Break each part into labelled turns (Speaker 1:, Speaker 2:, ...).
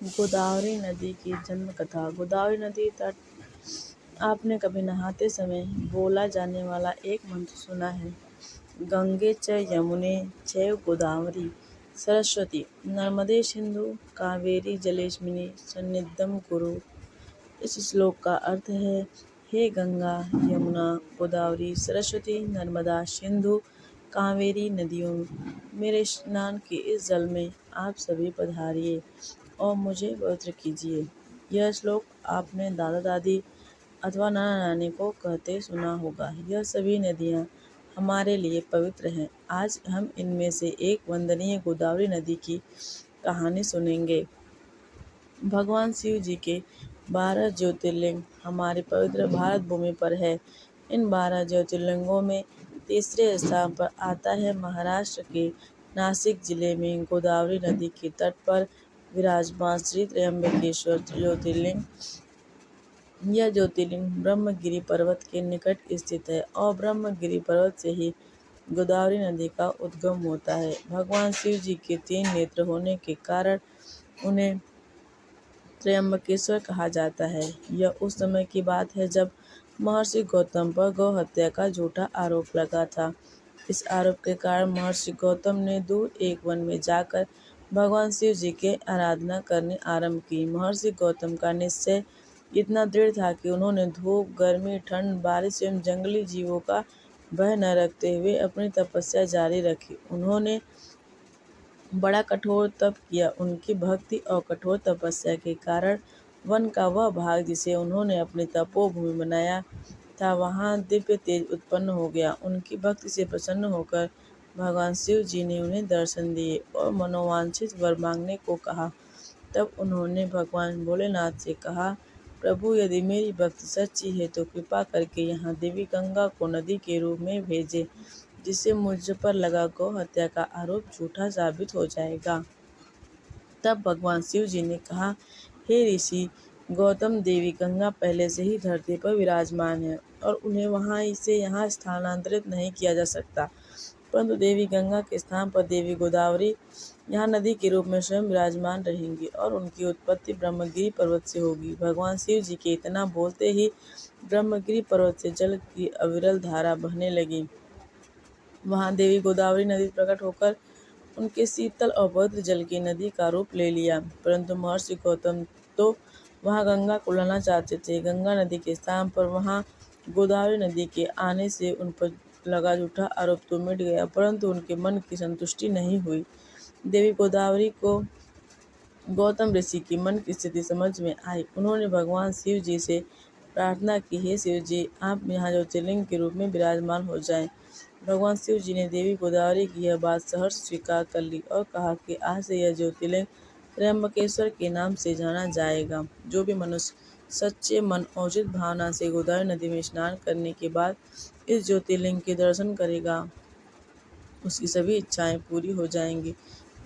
Speaker 1: गोदावरी नदी की जन्म कथा। गोदावरी नदी तट आपने कभी नहाते समय बोला जाने वाला एक मंत्र सुना है, गंगे च यमुने चैव गोदावरी सरस्वती नर्मदे सिंधु कावेरी जलेस्मिनी सन्निधिं कुरु। इस श्लोक का अर्थ है, हे गंगा, यमुना, गोदावरी, सरस्वती, नर्मदा, सिंधु, कावेरी नदियों, मेरे स्नान के इस जल में आप सभी पधारिए और मुझे पवित्र कीजिए। यह श्लोक आपने दादा दादी अथवा नाना नानी को कहते सुना होगा। यह सभी नदियाँ हमारे लिए पवित्र हैं। आज हम इनमें से एक वंदनीय गोदावरी नदी की कहानी सुनेंगे। भगवान शिव जी के 12 ज्योतिर्लिंग हमारी पवित्र भारत भूमि पर है। इन 12 ज्योतिर्लिंगों में तीसरे स्थान पर आता है महाराष्ट्र के नासिक जिले में गोदावरी नदी के तट पर विराजमान श्री त्र्यंबकेश्वर ज्योतिर्लिंग। यह ज्योतिर्लिंग ब्रह्मगिरि पर्वत के निकट स्थित है और ब्रह्मगिरि पर्वत से ही गोदावरी नदी का उद्गम होता है। भगवान शिव जी के 3 नेत्र होने के कारण उन्हें त्र्यंबकेश्वर कहा जाता है। यह उस समय की बात है जब महर्षि गौतम पर गौ हत्या का झूठा आरोप लगा था। इस आरोप के कारण महर्षि गौतम ने दूर एक वन में जाकर भगवान शिव जी की आराधना करने आरंभ की। महर्षि गौतम का निश्चय इतना दृढ़ था कि उन्होंने धूप, गर्मी, ठंड, बारिश एवं जंगली जीवों का भय न रखते हुए अपनी तपस्या जारी रखी। उन्होंने बड़ा कठोर तप किया। उनकी भक्ति और कठोर तपस्या के कारण वन का वह भाग जिसे उन्होंने अपनी तपोभूमि बनाया था, वहाँ दिव्य तेज उत्पन्न हो गया। उनकी भक्ति से प्रसन्न होकर भगवान शिव जी ने उन्हें दर्शन दिए और मनोवांछित वर मांगने को कहा। तब उन्होंने भगवान भोलेनाथ से कहा, प्रभु, यदि मेरी भक्ति सच्ची है तो कृपा करके यहाँ देवी गंगा को नदी के रूप में भेजें, जिससे मुझ पर लगा गौ हत्या का आरोप झूठा साबित हो जाएगा। तब भगवान शिव जी ने कहा, हे ऋषि गौतम, देवी गंगा पहले से ही धरती पर विराजमान है और उन्हें वहाँ से यहाँ स्थानांतरित नहीं किया जा सकता, परंतु देवी गंगा के स्थान पर देवी गोदावरी यहाँ नदी के रूप में स्वयं विराजमान रहेंगी और उनकी उत्पत्ति ब्रह्मगिरि पर्वत से होगी। भगवान शिव जी के इतना बोलते ही ब्रह्मगिरि पर्वत से जल की अविरल धारा बहने लगी। वहाँ देवी गोदावरी नदी प्रकट होकर उनके शीतल और पवित्र जल की नदी का रूप ले लिया। परंतु महर्षि गौतम तो वहाँ गंगा को लाना चाहते थे। गंगा नदी के स्थान पर वहाँ गोदावरी नदी के आने से उन पर लगा झूठा आरोप तो मिट गया, परंतु उनके मन की संतुष्टि नहीं हुई। देवी गोदावरी को गौतम ऋषि की मन की स्थिति समझ में आई। उन्होंने भगवान शिव जी से प्रार्थना की, हे शिव जी, आप यहाँ ज्योतिर्लिंग के रूप में विराजमान हो जाएं। भगवान शिव जी ने देवी गोदावरी की यह बात सहर्ष स्वीकार कर ली और कहा कि आज से यह ज्योतिर्लिंग त्र्यंबकेश्वर के नाम से जाना जाएगा। जो भी मनुष्य सच्चे मन और उचित भावना से गोदावरी नदी में स्नान करने के बाद इस ज्योतिर्लिंग के दर्शन करेगा, उसकी सभी इच्छाएं पूरी हो जाएंगी।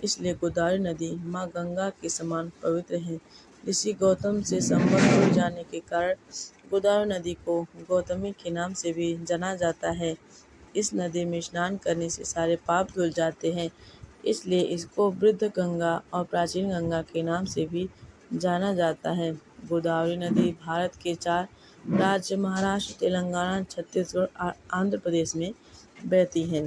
Speaker 1: इसलिए गोदावरी नदी माँ गंगा के समान पवित्र है। ऋषि गौतम से संबंध जुड़ जाने के कारण गोदावरी नदी को गौतमी के नाम से भी जाना जाता है। इस नदी में स्नान करने से सारे पाप धुल जाते हैं, इसलिए इसको वृद्ध गंगा और प्राचीन गंगा के नाम से भी जाना जाता है। गोदावरी नदी भारत के 4 राज्य महाराष्ट्र, तेलंगाना, छत्तीसगढ़ और आंध्र प्रदेश में बहती है।